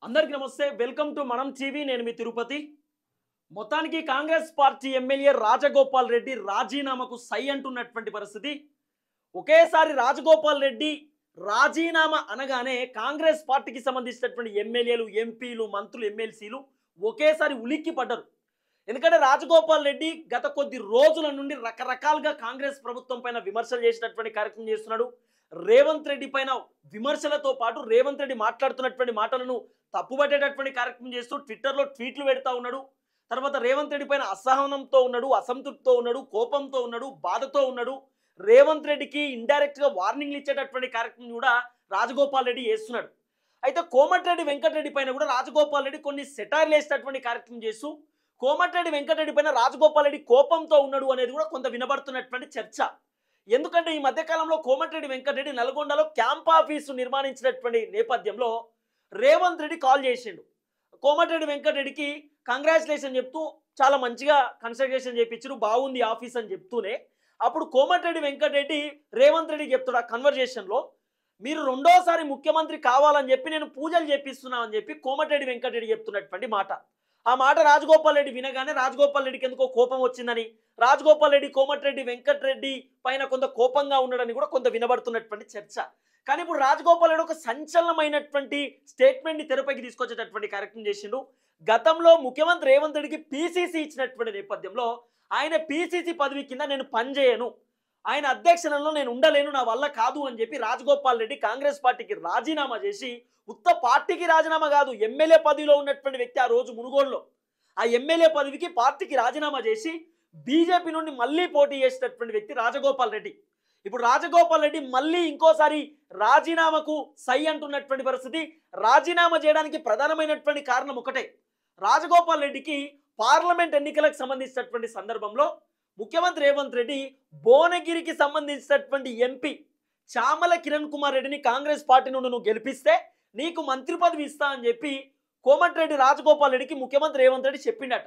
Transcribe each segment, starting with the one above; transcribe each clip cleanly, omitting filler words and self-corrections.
అందరికీ నమస్తే welcome to మనం టీవీ నేను మీ తిరుపతి మొత్తానికి కాంగ్రెస్ పార్టీ ఎమ్మెల్యే రాజగోపాల్ రెడ్డి రాజీనామాకు సై అంటున్నటువంటి పరిస్థితి ఒకేసారి రాజగోపాల్ రెడ్డి రాజీనామా అనగానే కాంగ్రెస్ పార్టీకి సంబంధించినటువంటి ఎమ్మెల్యేలు ఎంపీలు మంత్రులు ఎమ్మెల్సీలు ఒకేసారి ఉలిక్కి పడ్డారు ఎందుకంటే రాజగోపాల్ రెడ్డి గత కొద్ది రోజుల నుండి రకరకాలుగా కాంగ్రెస్ ప్రభుత్వం పైన విమర్శలు చేసినటువంటి కార్యక్రమం చేస్తున్నాడు రేవంత్ రెడ్డి పైన విమర్శలతో పాటు రేవంత్ రెడ్డి మాట్లాడుతున్నటువంటి మాటలను తప్పుపట్టేటటువంటి కార్యక్రమం చేస్తూ ట్విట్టర్లో ట్వీట్లు పెడతా ఉన్నాడు తర్వాత రేవంత్ రెడ్డి పైన అసహనంతో ఉన్నాడు అసంతృప్తితో ఉన్నాడు కోపంతో ఉన్నాడు బాధతో ఉన్నాడు రేవంత్ రెడ్డికి ఇండైరెక్ట్గా వార్నింగ్లు ఇచ్చేటటువంటి కార్యక్రమం కూడా రాజగోపాల్ రెడ్డి చేస్తున్నాడు అయితే కోమటిరెడ్డి వెంకటరెడ్డి పైన కూడా రాజగోపాల్ రెడ్డి కొన్ని సెటైర్లు వేసేటటువంటి కార్యక్రమం చేస్తూ కోమటిరెడ్డి వెంకటరెడ్డి పైన రాజగోపాల్ రెడ్డి కోపంతో ఉన్నాడు అనేది కూడా కొంత వినబడుతున్నటువంటి చర్చ ఎందుకంటే ఈ మధ్యకాలంలో కోమటిరెడ్డి వెంకటరెడ్డి నల్గొండలో క్యాంప్ ఆఫీసు నిర్మాణించినటువంటి నేపథ్యంలో రేవంత్ రెడ్డి కాల్ చేసిండు కోమటిరెడ్డి వెంకటరెడ్డికి కంగ్రాచులేషన్ చెప్తూ చాలా మంచిగా కన్స్ట్రక్షన్ చేయించారు బాగుంది ఆఫీస్ అని చెప్తూనే అప్పుడు కోమటిరెడ్డి వెంకటరెడ్డి రేవంత్ రెడ్డి చెప్తాడు ఆ కన్వర్జేషన్లో మీరు రెండోసారి ముఖ్యమంత్రి కావాలని చెప్పి నేను పూజలు చేపిస్తున్నా అని చెప్పి కోమటిరెడ్డి వెంకటరెడ్డి చెప్తున్నటువంటి మాట ఆ మాట రాజగోపాల్ రెడ్డి వినగానే రాజగోపాల్ రెడ్డికి ఎందుకో కోపం వచ్చిందని రాజగోపాల్ రెడ్డి కోమటిరెడ్డి వెంకటరెడ్డి పైన కొంత కోపంగా ఉన్నాడని కూడా కొంత వినబడుతున్నటువంటి చర్చ కానీ ఇప్పుడు రాజగోపాల్ రెడ్డి ఒక సంచలనమైనటువంటి స్టేట్మెంట్ని తెరపైకి తీసుకొచ్చేటటువంటి కార్యక్రమం చేసిండు గతంలో ముఖ్యమంత్రి రేవంత్ రెడ్డికి పీసీసీ ఇచ్చినటువంటి నేపథ్యంలో ఆయన పీసీసీ పదవి కింద నేను పనిచేయను ఆయన అధ్యక్షతలో నేను ఉండలేను నా వల్ల కాదు అని చెప్పి రాజగోపాల్ రెడ్డి కాంగ్రెస్ పార్టీకి రాజీనామా చేసి ఉత్త పార్టీకి రాజీనామా కాదు ఎమ్మెల్యే పదవిలో ఉన్నటువంటి వ్యక్తి ఆ రోజు మునుగోడులో ఆ ఎమ్మెల్యే పదవికి పార్టీకి రాజీనామా చేసి బీజేపీ నుండి మళ్ళీ పోటీ చేసేటటువంటి వ్యక్తి రాజగోపాల్ రెడ్డి ఇప్పుడు రాజగోపాల్ రెడ్డి మళ్ళీ ఇంకోసారి రాజీనామాకు సై అంటున్నటువంటి పరిస్థితి రాజీనామా చేయడానికి ప్రధానమైనటువంటి కారణం ఒకటే రాజగోపాల్ రెడ్డికి పార్లమెంట్ ఎన్నికలకు సంబంధించినటువంటి సందర్భంలో ముఖ్యమంత్రి రేవంత్ రెడ్డి భువనగిరికి సంబంధించినటువంటి ఎంపీ చామల కిరణ్ కుమార్ రెడ్డిని కాంగ్రెస్ పార్టీ నుండి నువ్వు గెలిపిస్తే నీకు మంత్రి పదవి ఇస్తా అని చెప్పి కోమటిరెడ్డి రాజగోపాల్ రెడ్డికి ముఖ్యమంత్రి రేవంత్ రెడ్డి చెప్పిండట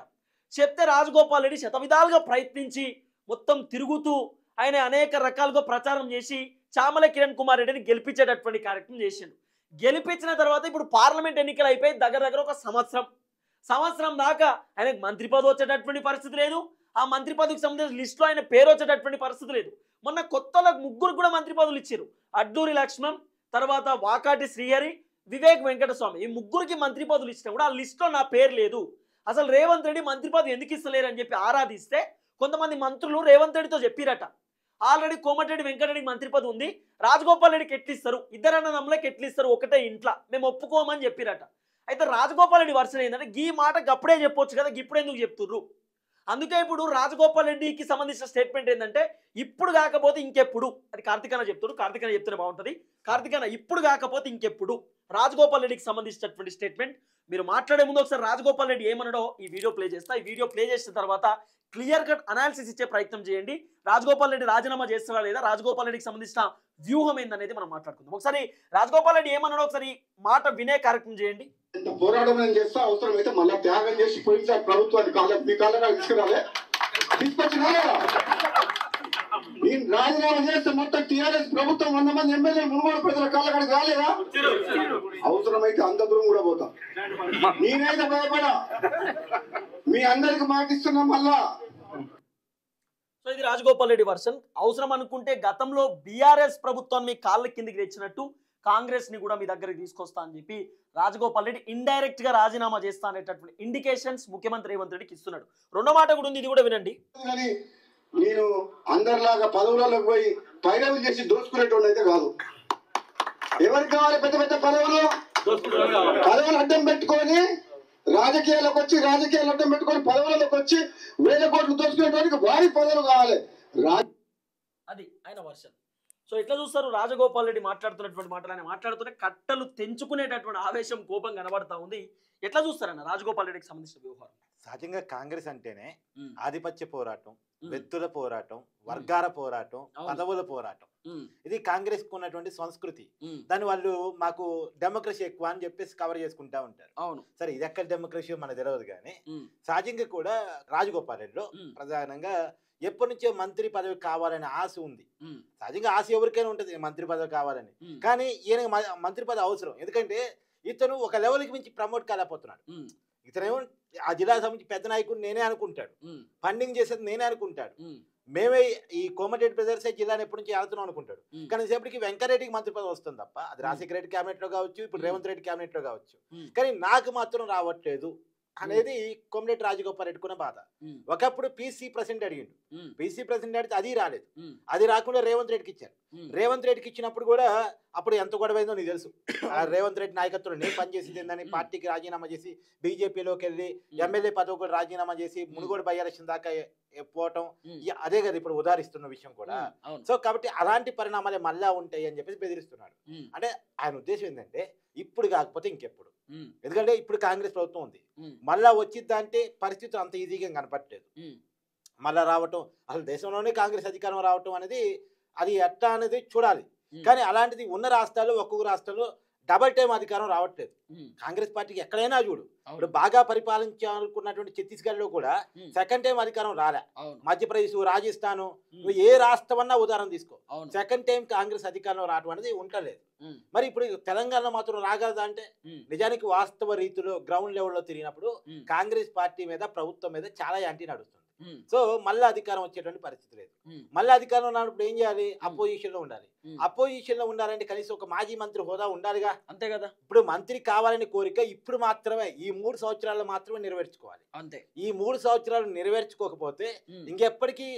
చెప్తే రాజగోపాల్ రెడ్డి శతవిధాలుగా ప్రయత్నించి మొత్తం తిరుగుతూ ఆయన అనేక రకాలుగా ప్రచారం చేసి చామల కిరణ్ కుమార్ రెడ్డిని గెలిపించేటటువంటి కార్యక్రమం చేసిండు గెలిపించిన తర్వాత ఇప్పుడు పార్లమెంట్ ఎన్నికలు అయిపోయి దగ్గర ఒక సంవత్సరం దాకా ఆయనకు మంత్రి పదవి వచ్చేటటువంటి పరిస్థితి లేదు ఆ మంత్రి పదవికి సంబంధించిన లిస్టులో ఆయన పేరు వచ్చేటటువంటి పరిస్థితి లేదు మొన్న కొత్తలో ముగ్గురు కూడా మంత్రి పదవులు ఇచ్చారు అడ్డూరి లక్ష్మణ్ తర్వాత వాకాటి శ్రీహరి వివేక్ వెంకటస్వామి ఈ ముగ్గురికి మంత్రి పదవులు ఇచ్చినా కూడా ఆ లిస్టులో నా పేరు లేదు అసలు రేవంత్ రెడ్డి మంత్రి పదవి ఎందుకు ఇస్తలేరు అని చెప్పి ఆరాధిస్తే కొంతమంది మంత్రులు రేవంత్ రెడ్డితో చెప్పిరట ఆల్రెడీ కోమటిరెడ్డి వెంకటరెడ్డికి మంత్రి పదవి ఉంది రాజగోపాల్ రెడ్డికి ఎట్లిస్తారు ఇద్దరన్నదమ్ములకి ఎట్లిస్తారు ఒకటే ఇంట్లో మేము ఒప్పుకోమని చెప్పిరట అయితే రాజగోపాల్ రెడ్డి వర్షన్ ఏంటంటే ఈ మాటకి అప్పుడే చెప్పొచ్చు కదా ఇప్పుడు ఎందుకు చెప్తుర్రు అందుకే ఇప్పుడు రాజగోపాల్ రెడ్డికి సంబంధించిన స్టేట్మెంట్ ఏంటంటే ఇప్పుడు కాకపోతే ఇంకెప్పుడు అది కార్తికేయ చెప్తాడు కార్తికేయ చెప్తేనే బాగుంటుంది కార్తికేయ ఇప్పుడు కాకపోతే ఇంకెప్పుడు రాజగోపాల్ రెడ్డికి సంబంధించినటువంటి స్టేట్మెంట్ మీరు మాట్లాడే ముందు ఒకసారి రాజగోపాల్ రెడ్డి ఏమన్నాడో ఈ వీడియో ప్లే చేస్తా ఈ వీడియో ప్లే చేసిన తర్వాత క్లియర్ కట్ అనాలిసిస్ ఇచ్చే ప్రయత్నం చేయండి రాజగోపాల్ రెడ్డి రాజీనామా చేస్తారా లేదా రాజగోపాల్ రెడ్డికి సంబంధించిన వ్యూహం ఏందనేది మనం మాట్లాడుకుందాం ఒకసారి రాజగోపాల్ రెడ్డి ఏమన్నాడో ఒకసారి మాట వినే కార్యక్రమం చేయండి పోరాటం నేను చేస్తా అవసరం అయితే మళ్ళీ త్యాగం చేసి పోయినసారి ప్రభుత్వాన్ని మీ కాళ్ళ తీసుకురాలే తీసుకొచ్చినా నేను రాజీనామా చేస్తే మొత్తం టీఆర్ఎస్ ప్రభుత్వం 100 మంది ఎమ్మెల్యే మునుగోడు ప్రజల కాళ్ళకాడికి రాలేదా అవసరమైతే అంత దూరం కూడా పోతా నేనైతే భయపడా మీ అందరికి మాటిస్తున్నా మళ్ళా సో ఇది రాజగోపాల్ రెడ్డి వర్షన్ అవసరం అనుకుంటే గతంలో బీఆర్ఎస్ ప్రభుత్వాన్ని మీ కాళ్ళ కిందికి తెచ్చినట్టు కాంగ్రెస్ ని కూడా మీ దగ్గరికి తీసుకొస్తా అని చెప్పి రాజగోపాల్ రెడ్డి ఇండైరెక్ట్ గా రాజీనామా చేస్తా అనేటటువంటి ఇండికేషన్స్ ముఖ్యమంత్రి రేవంత్ రెడ్డికి ఇస్తున్నాడు రెండో మాట కూడా ఉంది ఇది కూడా వినండి నేను అందరిలాగా పదవులకు పోయి పైరవులు చేసి దోచుకునేటోడు అయితే కాదు ఎవరికి కావాలి పెద్ద పెద్ద పదవులు అడ్డం పెట్టుకొని రాజకీయాలకు వచ్చి రాజకీయాలు అడ్డం పెట్టుకొని పదవులకు వచ్చి 1000 కోట్లు దోచుకునేటానికి వారి పదవులు కావాలి అది ఆయన వర్షన్ సో ఎట్లా చూస్తారు రాజగోపాల్ రెడ్డి మాట్లాడుతున్నటువంటి మాటలు ఆయన మాట్లాడుతూనే కట్టలు తెంచుకునేటటువంటి ఆవేశం కోపం కనబడతా ఉంది ఎట్లా చూస్తారన్న రాజగోపాల్ రెడ్డికి సంబంధించిన వ్యవహారం సహజంగా కాంగ్రెస్ అంటేనే ఆధిపత్య పోరాటం వ్యక్తుల పోరాటం వర్గాల పోరాటం పదవుల పోరాటం ఇది కాంగ్రెస్ కు ఉన్నటువంటి సంస్కృతి దాని వాళ్ళు మాకు డెమోక్రసీ ఎక్కువ అని చెప్పేసి కవర్ చేసుకుంటా ఉంటారు అవును సరే ఇది ఎక్కడ డెమోక్రసీ మనకు తెలియదు కానీ సహజంగా కూడా రాజగోపాల్ రెడ్డిలో ప్రధానంగా ఎప్పటి నుంచో మంత్రి పదవి కావాలనే ఆశ ఉంది సహజంగా ఆశ ఎవరికైనా ఉంటుంది మంత్రి పదవి కావాలని కానీ ఈయన మంత్రి పదవి అవసరం ఎందుకంటే ఇతను ఒక లెవెల్కి మించి ప్రమోట్ కాలేకపోతున్నాడు. ఇతనేమో ఆ జిల్లాకు సంబంధించి పెద్ద నాయకుడు నేనే అనుకుంటాడు, ఫండింగ్ చేసేది నేనే అనుకుంటాడు, మేమే ఈ కోమటిరెడ్డి బ్రదర్స్ జిల్లాని ఎప్పటి నుంచి ఆడుతున్నాం అనుకుంటాడు. కానీ సేపటికి వెంకరెడ్డికి మంత్రి పదవి వస్తుంది తప్ప, అది రాజశేఖర రెడ్డి క్యాబినెట్ లో కావచ్చు, ఇప్పుడు రేవంత్ రెడ్డి క్యాబినెట్ లో కావచ్చు, కానీ నాకు మాత్రం రావట్లేదు అనేది కోమటిరెడ్డి రాజగోపాల్ రెడ్డికున్న బాధ. ఒకప్పుడు పీసీ ప్రెసిడెంట్ అడిగిండు, పీసీ ప్రెసిడెంట్ అడిగితే అది రాలేదు, అది రాకుండా రేవంత్ రెడ్డికి ఇచ్చారు. రేవంత్ రెడ్డికి ఇచ్చినప్పుడు కూడా అప్పుడు ఎంత గొడవైందో నీకు తెలుసు. రేవంత్ రెడ్డి నాయకత్వంలో నేను పనిచేసింది ఏందని పార్టీకి రాజీనామా చేసి బీజేపీలోకి వెళ్ళి ఎమ్మెల్యే పదవి కూడా రాజీనామా చేసి మునుగోడు బై ఎలక్షన్ దాకా పోవటం, అదే కదా ఇప్పుడు ఉదాహరిస్తున్న విషయం కూడా. సో కాబట్టి అలాంటి పరిణామాలే మళ్ళా ఉంటాయి అని చెప్పేసి బెదిరిస్తున్నాడు. అంటే ఆయన ఉద్దేశం ఏంటంటే ఇప్పుడు కాకపోతే ఇంకెప్పుడు, ఎందుకంటే ఇప్పుడు కాంగ్రెస్ ప్రభుత్వం ఉంది, మళ్ళా వచ్చిద్దంటే పరిస్థితులు అంత ఈజీగా కనపట్లేదు. మళ్ళా రావటం, అసలు దేశంలోనే కాంగ్రెస్ అధికారం రావటం అనేది అది ఎట్టా అనేది చూడాలి. కానీ అలాంటిది ఉన్న రాష్ట్రాల్లో ఒక్కొక్క రాష్ట్రంలో డబల్ టైం అధికారం రావట్లేదు కాంగ్రెస్ పార్టీకి. ఎక్కడైనా చూడు, ఇప్పుడు బాగా పరిపాలించాలనుకున్నటువంటి ఛత్తీస్గఢ్ లో కూడా సెకండ్ టైం అధికారం రాలే. మధ్యప్రదేశ్, రాజస్థాన్, నువ్వు ఏ రాష్ట్రం అన్నా ఉదాహరణ తీసుకో, సెకండ్ టైం కాంగ్రెస్ అధికారంలో రావడం అనేది ఉండలేదు. మరి ఇప్పుడు తెలంగాణలో మాత్రం రాగలదా అంటే, నిజానికి వాస్తవ రీతిలో గ్రౌండ్ లెవెల్లో తిరిగినప్పుడు కాంగ్రెస్ పార్టీ మీద, ప్రభుత్వం మీద చాలా యాంటీ నడుస్తుంది. సో మళ్ళీ అధికారం వచ్చేటువంటి పరిస్థితి లేదు. మళ్ళీ అధికారం ఉన్నప్పుడు ఏం చేయాలి? అపోజిషన్ లో ఉండాలి. అపోజిషన్ లో ఉండాలంటే కనీసం ఒక మాజీ మంత్రి హోదా ఉండాలిగా, అంతే కదా. ఇప్పుడు మంత్రి కావాలని కోరిక ఇప్పుడు మాత్రమే, ఈ 3 సంవత్సరాలు మాత్రమే నెరవేర్చుకోవాలి. అంతే. ఈ 3 సంవత్సరాలు నెరవేర్చుకోకపోతే ఇంకెప్పటికీ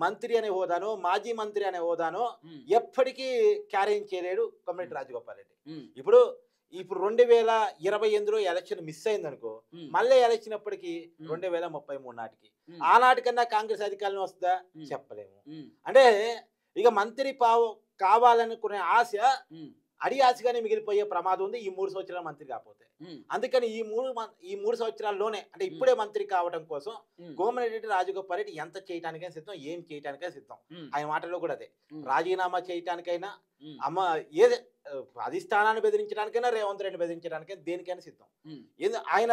మంత్రి అనే హోదానో, మాజీ మంత్రి అనే హోదానో ఎప్పటికీ క్యారేజ్ చేయలేడు కోమటిరెడ్డి రాజగోపాల్ రెడ్డి. ఇప్పుడు 2028లో ఎలక్షన్ మిస్ అయింది అనుకో, మళ్ళీ ఎలక్షన్ అప్పటికి 2033 నాటికి, ఆనాటికన్నా కాంగ్రెస్ అధికారం వస్తుందా చెప్పలేము. అంటే ఇక మంత్రి కావాలనుకునే ఆశ అడి ఆశగానే మిగిలిపోయే ప్రమాదం ఉంది ఈ 3 సంవత్సరాల మంత్రి కాకపోతే. అందుకని ఈ 3 సంవత్సరాల్లోనే, అంటే ఇప్పుడే మంత్రి కావడం కోసం కోమటిరెడ్డి రాజగోపాల్ రెడ్డి ఎంత చేయడానికైనా సిద్ధం, ఏం చేయడానికైనా సిద్ధం. ఆయన మాటల్లో కూడా అదే, రాజీనామా చేయడానికైనా, ఏదే అధిష్టానాన్ని బెదిరించడానికైనా, రేవంత్ రెడ్డి బెదిరించడానికైనా, దేనికైనా సిద్ధం. ఆయన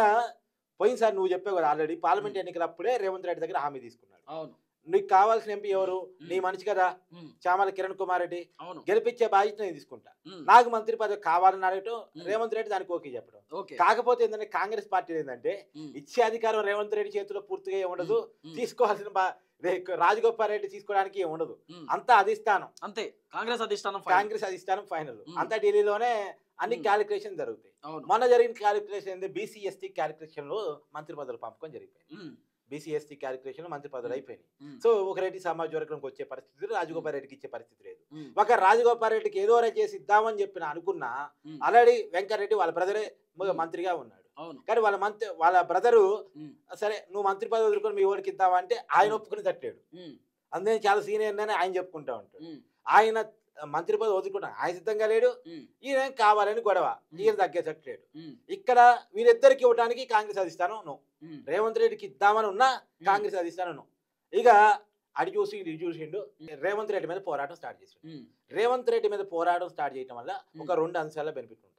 పోయినసారి నువ్వు చెప్పావు కదా, ఆల్రెడీ పార్లమెంట్ ఎన్నికలప్పుడే రేవంత్ రెడ్డి దగ్గర హామీ తీసుకున్నాడు. నీకు కావాల్సిన ఎంపీ ఎవరు? నీ మనిషి కదా చామల కిరణ్ కుమార్ రెడ్డి, గెలిపించే బాధ్యత నేను తీసుకుంటా, నాకు మంత్రి పదవి కావాలని అడగటం, రేవంత్ రెడ్డి దానికి ఓకే చెప్పడం. కాకపోతే ఏంటంటే కాంగ్రెస్ పార్టీ ఏంటంటే ఇచ్చే అధికారం రేవంత్ రెడ్డి చేతిలో పూర్తిగా ఉండదు, తీసుకోవాల్సిన రాజగోపాల్ రెడ్డి తీసుకోవడానికి ఉండదు, అంతా అధిష్టానం. అంతే, కాంగ్రెస్ అధిష్టానం ఫైనల్. అంతా ఢిల్లీలోనే అన్ని క్యాలిక్యులేషన్ జరుగుతాయి. మొన్న జరిగిన క్యాలిక్యులేషన్ ఏంటి? బీసీ ఎస్టీ క్యాలిక్యులేషన్ లో మంత్రి పదవులు పంపకం జరిగిపోయింది. బీసీ ఎస్టీ క్యాలిక్యులేషన్ మంత్రి పదవులు అయిపోయినాయి. సో ఒక రెడ్డి సమాజ వర్గంకి వచ్చే పరిస్థితి, రాజగోపాల్ రెడ్డికి ఇచ్చే పరిస్థితి లేదు. ఒక రాజగోపాల్ రెడ్డికి ఏదో చేసి ఇద్దామని చెప్పిన అనుకున్నా, ఆల్రెడీ వెంకరెడ్డి వాళ్ళ బ్రదరే మంత్రిగా ఉన్నాడు. కానీ వాళ్ళ బ్రదరు సరే నువ్వు మంత్రి పదవి వదులుకొని మీ ఊరికి ఇద్దామా అంటే ఆయన ఒప్పుకుని తట్టాడు. అందుకే చాలా సీనియర్ అని ఆయన చెప్పుకుంటా ఉంటాడు. ఆయన మంత్రి పదవి వదులుకున్నా ఆయన సిద్ధంగా లేడు, ఈయన కావాలని గొడవ, ఈయన తగ్గేసట్లేడు. ఇక్కడ వీరిద్దరికి ఇవ్వడానికి కాంగ్రెస్ అధిష్టానం రేవంత్ రెడ్డికి ఇద్దామని ఉన్నా కాంగ్రెస్ అధిష్టానం ఇక అడి చూసి ఇది చూసిండు, రేవంత్ రెడ్డి మీద పోరాటం స్టార్ట్ చేసిండు. రేవంత్ రెడ్డి మీద పోరాటం స్టార్ట్ చేయడం వల్ల ఒక 2 అంశాల బెనిఫిట్ ఉంటుంది.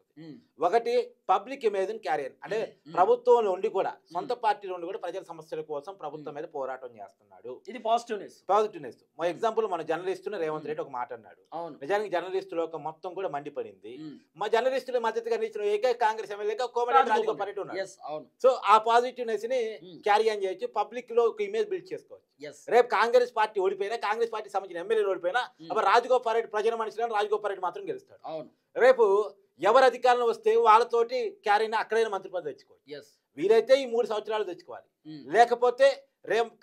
ఒకటి, పబ్లిక్ ఇమేజ్ క్యారియర్, అంటే ప్రభుత్వంలో ఉండి కూడా, సొంత పార్టీలో ఉండి కూడా ప్రజల సమస్యల కోసం ప్రభుత్వం మీద పోరాటం చేస్తున్నాడు. ఇది పాజిటివ్నెస్. మా ఎగ్జాంపుల్ మన జర్నలిస్టు రేవంత్ రెడ్డి ఒక మాట అన్నాడు. నిజానికి జర్నలిస్టులు ఒక మొత్తం కూడా మండిపడింది. మా జర్నలిస్టులు మద్దతుగా ఇచ్చిన ఏకైక కాంగ్రెస్ ఎమ్మెల్యేగా కోమటిరెడ్డి రాజగోపాల్ రెడ్డి ఉన్నాడు. సో ఆ పాజిటివ్నెస్ ని క్యారీ ఆన్ చేయొచ్చు, పబ్లిక్ లో ఒక ఇమేజ్ బిల్డ్ చేసుకోవచ్చు. రేపు కాంగ్రెస్ పార్టీ ఓడిపోయినా, కాంగ్రెస్ పార్టీ సంబంధించిన ఎమ్మెల్యేలు ఓడిపోయినా, అప్పుడు రాజగోపాల్ రెడ్డి ప్రజల మనిషిలో రాజగోపాల్ రెడ్డి మాత్రం గెలుస్తాడు. రేపు ఎవరు అధికారంలో వస్తే వాళ్ళతోటి క్యారీని అక్కడైనా మంత్రి పదవి తెచ్చుకోవాలి. వీలైతే ఈ 3 సంవత్సరాలు తెచ్చుకోవాలి. లేకపోతే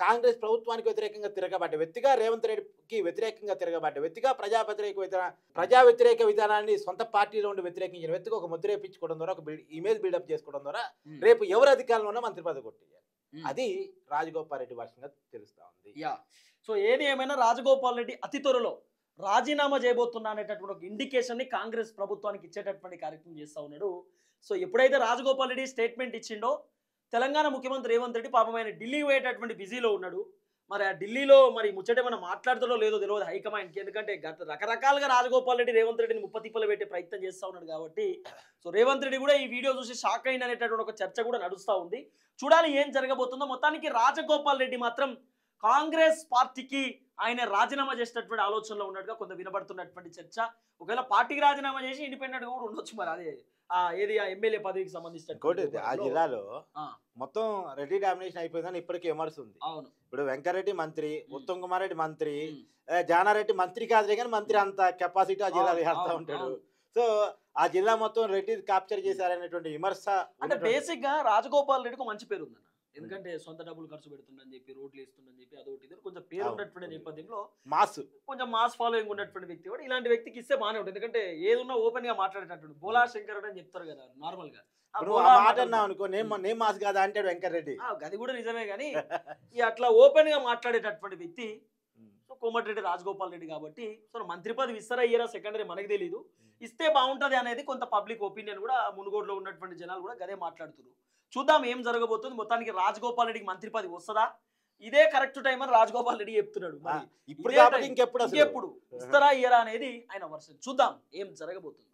కాంగ్రెస్ ప్రభుత్వానికి వ్యతిరేకంగా తిరగబడ్డ వ్యక్తిగా, రేవంత్ రెడ్డికి వ్యతిరేకంగా తిరగబడ్డ వ్యక్తిగా, ప్రజా వ్యతిరేక విధానాన్ని సొంత పార్టీలో ఉండి వ్యతిరేకించిన వ్యక్తిగా ఒక ముద్ర వేయించుకోవడం ద్వారా, ఒక ఇమేజ్ బిల్డప్ చేసుకోవడం ద్వారా రేపు ఎవరు అధికారంలో ఉన్నా మంత్రి పదవి కొట్టేయాలి. అది రాజగోపాల్ రెడ్డి వర్షంగా తెలుస్తా ఉంది. సో ఏది ఏమైనా రాజగోపాల్ రెడ్డి అతి త్వరలో రాజీనామా చేయబోతున్నా అనేటటువంటి ఒక ఇండికేషన్ ని కాంగ్రెస్ ప్రభుత్వానికి ఇచ్చేటటువంటి కార్యక్రమం చేస్తా ఉన్నాడు. సో ఎప్పుడైతే రాజగోపాల్ రెడ్డి స్టేట్మెంట్ ఇచ్చిండో, తెలంగాణ ముఖ్యమంత్రి రేవంత్ రెడ్డి పాపం ఆయన ఢిల్లీ పోయేటటువంటి బిజీలో ఉన్నాడు. మరి ఆ ఢిల్లీలో మరి ముచ్చటేమైనా మాట్లాడుతారో లేదో తెలియదు హైకమాండ్కి. ఎందుకంటే రకరకాలుగా రాజగోపాల్ రెడ్డి రేవంత్ రెడ్డిని ముప్పతిప్పలు పెట్టే ప్రయత్నం చేస్తూ ఉన్నాడు కాబట్టి, సో రేవంత్ రెడ్డి కూడా ఈ వీడియో చూసి షాక్ అయిన అనేటటువంటి ఒక చర్చ కూడా నడుస్తూ ఉంది. చూడాలి ఏం జరగబోతుందో. మొత్తానికి రాజగోపాల్ రెడ్డి మాత్రం కాంగ్రెస్ పార్టీకి ఆయన రాజీనామా చేసేటటువంటి ఆలోచనలో ఉన్నట్టుగా కొంత వినబడుతున్నటువంటి చర్చ. ఒకవేళ పార్టీకి రాజీనామా చేసి ఇండిపెండెంట్గా కూడా ఉండొచ్చు, మరి అదే ఏది ఆ ఎమ్మెల్యే పదవికి ఇంకోటి ఆ సంబంధించిన జిల్లాలో మొత్తం రెడ్డి డామినేషన్ అయిపోయిందని ఇప్పటికీ విమర్శ ఉంది. అవును. ఇప్పుడు వెంకరెడ్డి మంత్రి, ఉత్తమ్ కుమార్ రెడ్డి మంత్రి, జానారెడ్డి మంత్రి కాదులే కానీ మంత్రి అంత కెపాసిటీ ఆ జిల్లాలో చేస్తా ఉంటాడు. సో ఆ జిల్లా మొత్తం రెడ్డి క్యాప్చర్ చేశారనేటువంటి విమర్శ. అంటే బేసిక్ గా రాజగోపాల్ రెడ్డికి మంచి పేరు ఉందన్న, ఎందుకంటే సొంత డబ్బులు ఖర్చు పెడుతుందని చెప్పి, రోడ్లు వేస్తుందని చెప్పి, అదొకటి కొంచెం పేరు ఉన్నటువంటి నేపథ్యంలో మాస్ కొంచెం మాస్ ఫాలోయింగ్ ఉన్నటువంటి వ్యక్తి కూడా ఇలాంటి వ్యక్తికి ఇస్తే బాగానే ఉంటుంది. ఎందుకంటే ఏదున్నా ఓపెన్ గా మాట్లాడేటట్టు బోలా శంకర్ అని చెప్తారు కదా నార్మల్ గా. మాట అన్నావు అనుకో, నేను మాస్ కాదా అంటాడు వెంకరెడ్డి. అది కూడా నిజమే కానీ అట్లా ఓపెన్ గా మాట్లాడేటటువంటి వ్యక్తి కోమటిరెడ్డి రాజగోపాల్ రెడ్డి కాబట్టి సో మంత్రి పదవి ఇస్తారా ఇయ్యరా సెకండరీ మనకు తెలియదు. ఇస్తే బాగుంటది అనేది కొంత పబ్లిక్ ఒపీనియన్ కూడా, మునుగోడులో ఉన్నటువంటి జనాలు కూడా గదే మాట్లాడుతున్నారు. చూద్దాం ఏం జరగబోతుంది. మొత్తానికి రాజగోపాల్ రెడ్డికి మంత్రి పదవి వస్తుందా, ఇదే కరెక్ట్ టైం అని రాజగోపాల్ రెడ్డి చెప్తున్నాడు. ఇప్పుడు ఇంకెప్పుడు ఇస్తారా ఇయ్యరా అనేది ఆయన వర్షన్. చూద్దాం ఏం జరగబోతుంది.